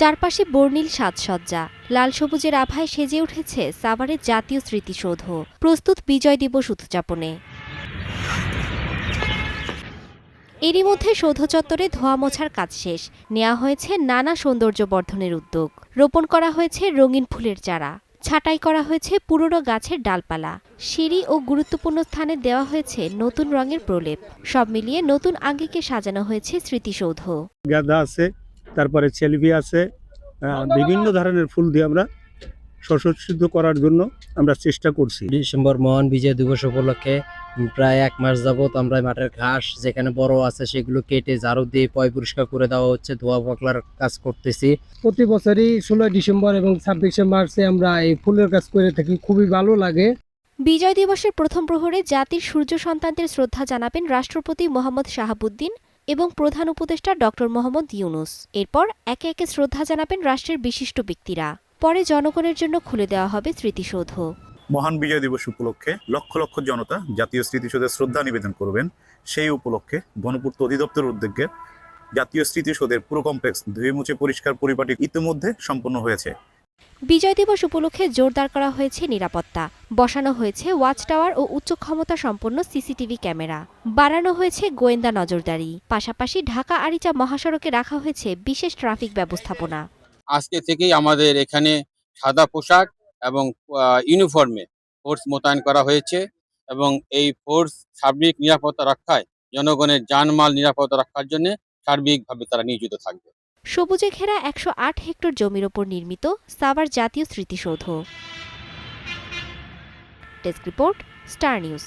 চারপাশে বর্ণিল সাজসজ্জা, লাল সবুজের আভায় সেজে উঠেছে সাভারের জাতীয় স্মৃতিসৌধ, প্রস্তুত বিজয় দিবস উদযাপনে। এরই মধ্যে সৌধ চত্বরে ধোয়া মোছার কাজ শেষ, নেওয়া হয়েছে নানা সৌন্দর্য বর্ধনের উদ্যোগ। রোপণ করা হয়েছে রঙিন ফুলের চারা, ছাঁটাই করা হয়েছে পুরনো গাছের ডালপালা, সিঁড়ি ও গুরুত্বপূর্ণ স্থানে দেওয়া হয়েছে নতুন রঙের প্রলেপ। সব মিলিয়ে নতুন আঙ্গিকে সাজানো হয়েছে স্মৃতিসৌধ। গাঁদা আছে, তারপরে চেলবি আছে, বিভিন্ন ধরনের ফুল দিয়ে আমরা সুসজ্জিত করার জন্য আমরা চেষ্টা করছি। ডিসেম্বর মহান বিজয় দিবস উপলক্ষে প্রায় 1 মাস যাবত আমরা মাঠের ঘাস যেখানে বড় আছে সেগুলো কেটে ঝাড়ু দিয়ে পয় পরিষ্কার করে দেওয়া হচ্ছে, ধোয়া পকলার কাজ করতেছি। প্রতি বছরই 16 ডিসেম্বর এবং 26 মার্চে আমরা এই ফুলের কাজ করে থাকি, খুবই ভালো লাগে। বিজয় দিবসের প্রথম প্রহরে জাতির সূর্য সন্তানদের শ্রদ্ধা জানাবেন রাষ্ট্রপতি মোহাম্মদ শাহাবুদ্দিন এবং প্রধান উপদেষ্টা ডক্টর মোহাম্মদ ইউনুস। এরপর একে একে শ্রদ্ধা জানাবেন রাষ্ট্রের বিশিষ্ট ব্যক্তিরা। পরে জনগণের জন্য খুলে দেওয়া হবে স্মৃতিসৌধ। মহান বিজয় দিবস উপলক্ষে লক্ষ লক্ষ জনতা জাতীয় স্মৃতিসৌধে শ্রদ্ধা নিবেদন করবেন। সেই উপলক্ষে গণপূর্ত অধিদপ্তর উদ্যোগে জাতীয় স্মৃতিসৌধের পুরো কমপ্লেক্স ধুয়ে মুছে পরিষ্কার পরিপাটি ইতিমধ্যে সম্পন্ন হয়েছে। বিজয় দিবস উপলক্ষে জোরদার করা হয়েছে নিরাপত্তা, বসানো হয়েছে ওয়াচ টাওয়ার ও উচ্চ ক্ষমতা সম্পন্ন সিসিটিভি ক্যামেরা, বাড়ানো হয়েছে গোয়েন্দা নজরদারি। পাশাপাশি ঢাকা আরিচা মহাসড়কে রাখা হয়েছে বিশেষ ট্রাফিক ব্যবস্থাপনা। আজকে থেকেই আমাদের এখানে সাদা পোশাক এবং ইউনিফর্মে ফোর্স মোতায়েন করা হয়েছে এবং এই ফোর্স সার্বিক নিরাপত্তা রক্ষায়, জনগণের জানমাল নিরাপত্তা রক্ষার জন্য সার্বিকভাবে তারা নিয়োজিত থাকবে। সবুজে ঘেরা 108 হেক্টর জমির ওপর নির্মিত সাভার জাতীয় স্মৃতিসৌধ। Desk report, star news.